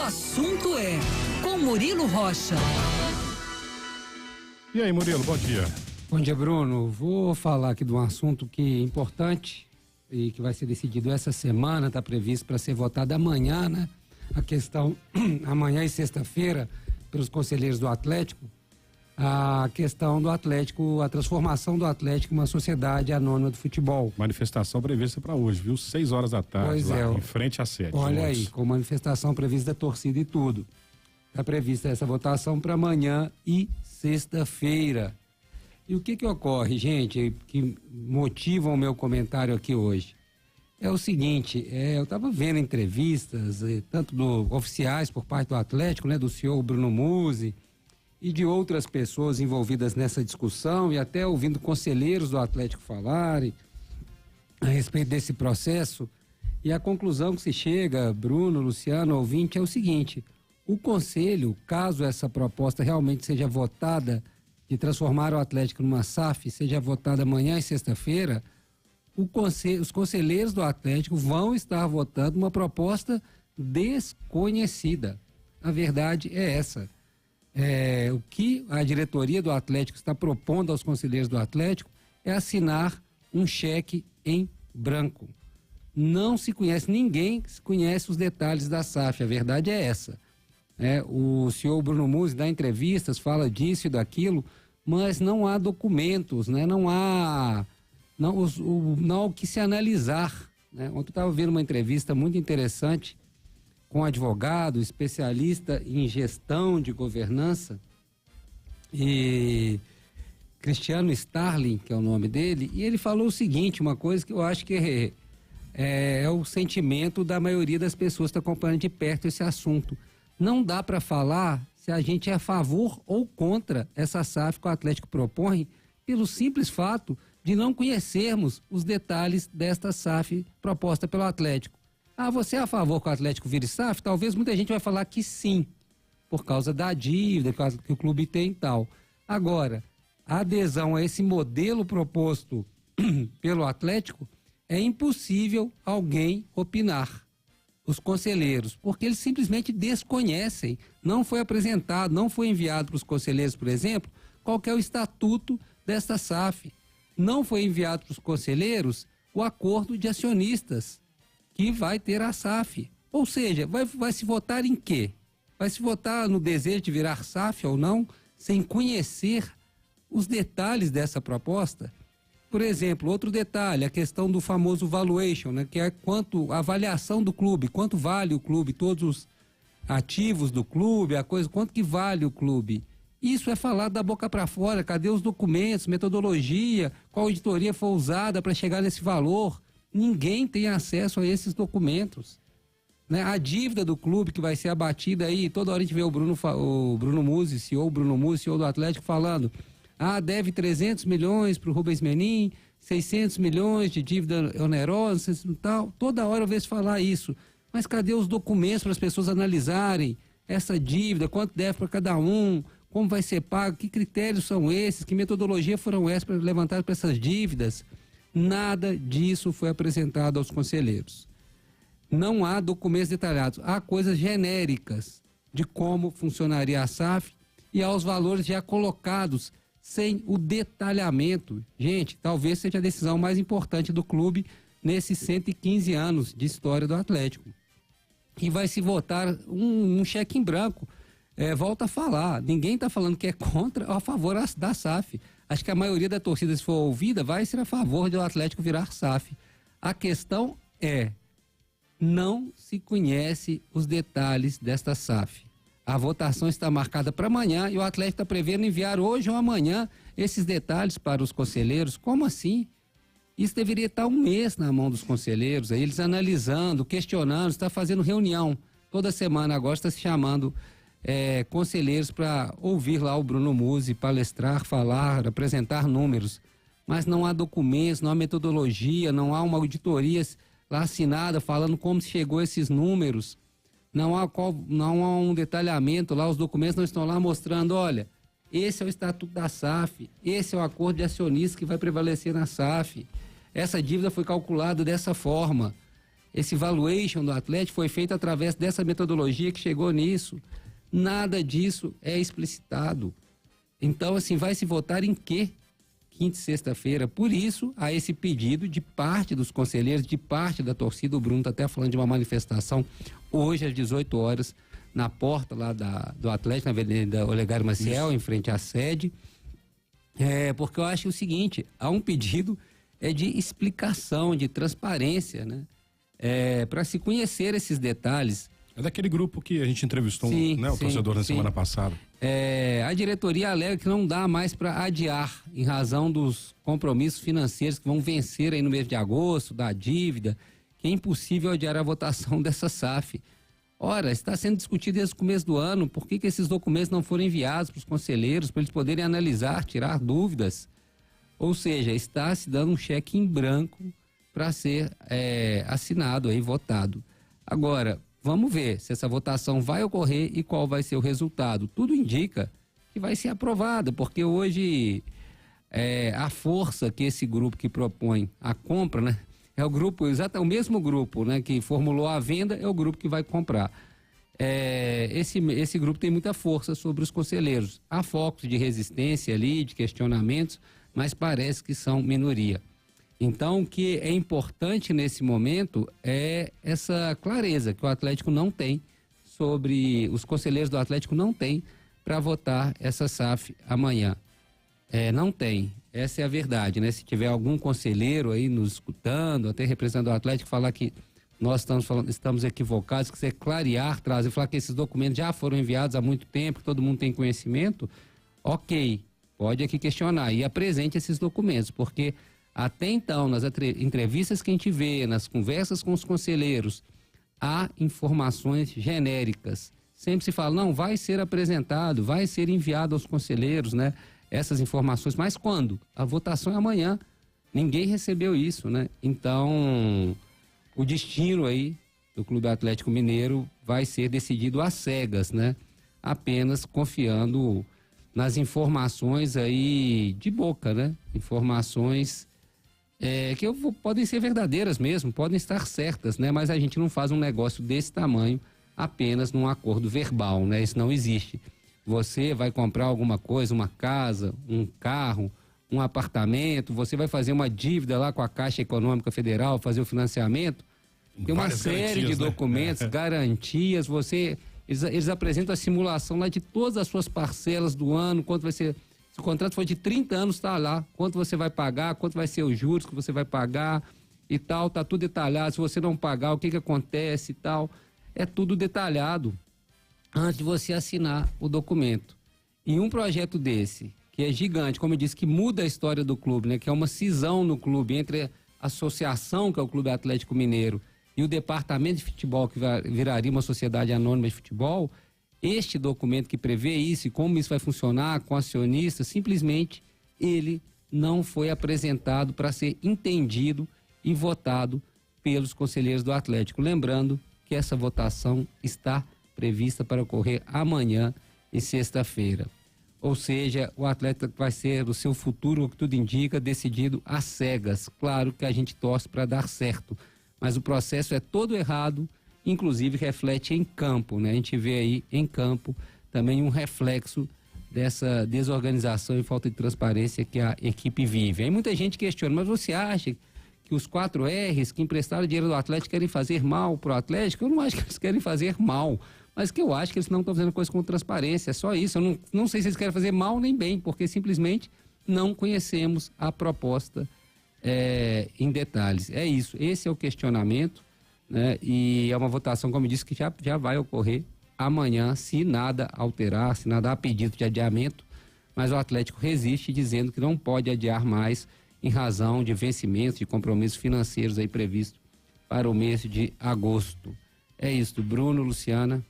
assunto é com Murilo Rocha. E aí, Murilo, bom dia. Bom dia, Bruno. Vou falar aqui de um assunto que é importante e que vai ser decidido essa semana, está previsto para ser votado amanhã, né? A questão, amanhã e sexta-feira, pelos conselheiros do Atlético, a questão do Atlético, a transformação do Atlético em uma sociedade anônima do futebol. Manifestação prevista para hoje, viu? 6 horas da tarde, pois lá é, em frente à sede. Olha aí, com manifestação prevista da torcida e tudo. Está prevista essa votação para amanhã e sexta-feira. E o que ocorre, gente, que motiva o meu comentário aqui hoje? É o seguinte, eu estava vendo entrevistas, tanto oficiais por parte do Atlético, né, do senhor Bruno Musi, e de outras pessoas envolvidas nessa discussão, e até ouvindo conselheiros do Atlético falarem a respeito desse processo. E a conclusão que se chega, Bruno, Luciano, ouvinte, é o seguinte: o Conselho, caso essa proposta realmente seja votada, de transformar o Atlético numa SAF, seja votada amanhã e sexta-feira, os conselheiros do Atlético vão estar votando uma proposta desconhecida. A verdade é essa. O que a diretoria do Atlético está propondo aos conselheiros do Atlético é assinar um cheque em branco. Não se conhece, ninguém conhece os detalhes da SAF, a verdade é essa. O senhor Bruno Musi dá entrevistas, fala disso e daquilo, mas não há documentos, né? Não há o que se analisar, né? Ontem eu estava vendo uma entrevista muito interessante com um advogado, especialista em gestão de governança, e Cristiano Starling, que é o nome dele, e ele falou o seguinte, uma coisa que eu acho que é o sentimento da maioria das pessoas que estão acompanhando de perto esse assunto. Não dá para falar se a gente é a favor ou contra essa SAF que o Atlético propõe, pelo simples fato de não conhecermos os detalhes desta SAF proposta pelo Atlético. Você é a favor que o Atlético vire SAF? Talvez muita gente vai falar que sim, por causa da dívida que o clube tem e tal. Agora, a adesão a esse modelo proposto pelo Atlético, é impossível alguém opinar. Os conselheiros, porque eles simplesmente desconhecem, não foi apresentado, não foi enviado para os conselheiros, por exemplo, qual que é o estatuto desta SAF. Não foi enviado para os conselheiros o acordo de acionistas que vai ter a SAF. Ou seja, vai se votar em quê? Vai se votar no desejo de virar SAF ou não, sem conhecer os detalhes dessa proposta? Por exemplo, outro detalhe, a questão do famoso valuation, né, que é a avaliação do clube, quanto vale o clube, todos os ativos do clube, quanto que vale o clube. Isso é falado da boca para fora, cadê os documentos, metodologia, qual auditoria foi usada para chegar nesse valor? Ninguém tem acesso a esses documentos, né? A dívida do clube que vai ser abatida aí, toda hora a gente vê o Bruno Musi, CEO do Atlético, falando: deve 300 milhões para o Rubens Menin, 600 milhões de dívida onerosa e tal. Toda hora eu vejo falar isso. Mas cadê os documentos para as pessoas analisarem essa dívida, quanto deve para cada um, como vai ser pago, que critérios são esses, que metodologia foram essas para levantar para essas dívidas? Nada disso foi apresentado aos conselheiros. Não há documentos detalhados, há coisas genéricas de como funcionaria a SAF e aos valores já colocados, sem o detalhamento. Gente, talvez seja a decisão mais importante do clube nesses 115 anos de história do Atlético. E vai se votar um cheque em branco. Volta a falar, ninguém está falando que é contra ou a favor da SAF. Acho que a maioria da torcida, se for ouvida, vai ser a favor do Atlético virar SAF. A questão é, não se conhece os detalhes desta SAF. A votação está marcada para amanhã e o Atlético está prevendo enviar hoje ou amanhã esses detalhes para os conselheiros. Como assim? Isso deveria estar um mês na mão dos conselheiros, aí eles analisando, questionando, está fazendo reunião. Toda semana agora está se chamando conselheiros para ouvir lá o Bruno Musi, palestrar, falar, apresentar números. Mas não há documentos, não há metodologia, não há uma auditoria lá assinada falando como chegou a esses números. Não há um detalhamento lá, os documentos não estão lá mostrando, olha, esse é o estatuto da SAF, esse é o acordo de acionistas que vai prevalecer na SAF, essa dívida foi calculada dessa forma, esse valuation do Atlético foi feito através dessa metodologia que chegou nisso. Nada disso é explicitado. Então, assim, vai se votar em quê? Quinta e sexta-feira. Por isso, há esse pedido de parte dos conselheiros, de parte da torcida. O Bruno está até falando de uma manifestação hoje às 18 horas na porta lá do Atlético, na Avenida Olegário Maciel, em frente à sede. Porque eu acho o seguinte, há um pedido de explicação, de transparência, né? Para se conhecer esses detalhes. É daquele grupo que a gente entrevistou, o torcedor na semana passada. A diretoria alega que não dá mais para adiar em razão dos compromissos financeiros que vão vencer aí no mês de agosto, da dívida, que é impossível adiar a votação dessa SAF. Ora, está sendo discutido desde o começo do ano, por que esses documentos não foram enviados para os conselheiros, para eles poderem analisar, tirar dúvidas? Ou seja, está se dando um cheque em branco para ser assinado aí, votado. Agora, vamos ver se essa votação vai ocorrer e qual vai ser o resultado. Tudo indica que vai ser aprovada, porque hoje a força que esse grupo que propõe a compra, né? É o grupo, o mesmo grupo, né, que formulou a venda, é o grupo que vai comprar. Esse grupo tem muita força sobre os conselheiros. Há focos de resistência ali, de questionamentos, mas parece que são minoria. Então, o que é importante nesse momento é essa clareza que o Atlético não tem os conselheiros do Atlético não têm para votar essa SAF amanhã. Não tem. Essa é a verdade, né? Se tiver algum conselheiro aí nos escutando, até representando o Atlético, falar que nós estamos equivocados, quiser clarear, trazer, falar que esses documentos já foram enviados há muito tempo, que todo mundo tem conhecimento, ok, pode aqui questionar e apresente esses documentos, porque até então, nas entrevistas que a gente vê, nas conversas com os conselheiros, há informações genéricas. Sempre se fala, não, vai ser apresentado, vai ser enviado aos conselheiros, né? Essas informações, mas quando? A votação é amanhã. Ninguém recebeu isso, né? Então, o destino aí do Clube Atlético Mineiro vai ser decidido às cegas, né? Apenas confiando nas informações aí de boca, né? Informações que podem ser verdadeiras mesmo, podem estar certas, né? Mas a gente não faz um negócio desse tamanho apenas num acordo verbal, né? Isso não existe. Você vai comprar alguma coisa, uma casa, um carro, um apartamento, você vai fazer uma dívida lá com a Caixa Econômica Federal, fazer o financiamento, tem uma série de documentos, garantias, eles apresentam a simulação lá de todas as suas parcelas do ano, quanto vai ser, se o contrato for de 30 anos, está lá, quanto você vai pagar, quanto vai ser os juros que você vai pagar e tal, tá tudo detalhado, se você não pagar, o que acontece e tal, é tudo detalhado antes de você assinar o documento. E um projeto desse, que é gigante, como eu disse, que muda a história do clube, né? Que é uma cisão no clube entre a associação, que é o Clube Atlético Mineiro, e o departamento de futebol, que viraria uma sociedade anônima de futebol. Este documento que prevê isso e como isso vai funcionar com acionistas, simplesmente ele não foi apresentado para ser entendido e votado pelos conselheiros do Atlético. Lembrando que essa votação está prevista para ocorrer amanhã e sexta-feira. Ou seja, o Atlético vai ser o seu futuro, o que tudo indica, decidido às cegas. Claro que a gente torce para dar certo, mas o processo é todo errado, inclusive reflete em campo, né? A gente vê aí em campo também um reflexo dessa desorganização e falta de transparência que a equipe vive. Aí muita gente questiona, mas você acha que os 4 R's que emprestaram dinheiro do Atlético querem fazer mal pro Atlético? Eu não acho que eles querem fazer mal, mas que eu acho que eles não estão fazendo coisa com transparência, é só isso. Eu não sei se eles querem fazer mal nem bem, porque simplesmente não conhecemos a proposta em detalhes. É isso, esse é o questionamento, né? E é uma votação, como eu disse, que já vai ocorrer amanhã, se nada alterar, se nada há pedido de adiamento, mas o Atlético resiste dizendo que não pode adiar mais em razão de vencimentos, de compromissos financeiros aí previstos para o mês de agosto. É isso, Bruno, Luciana.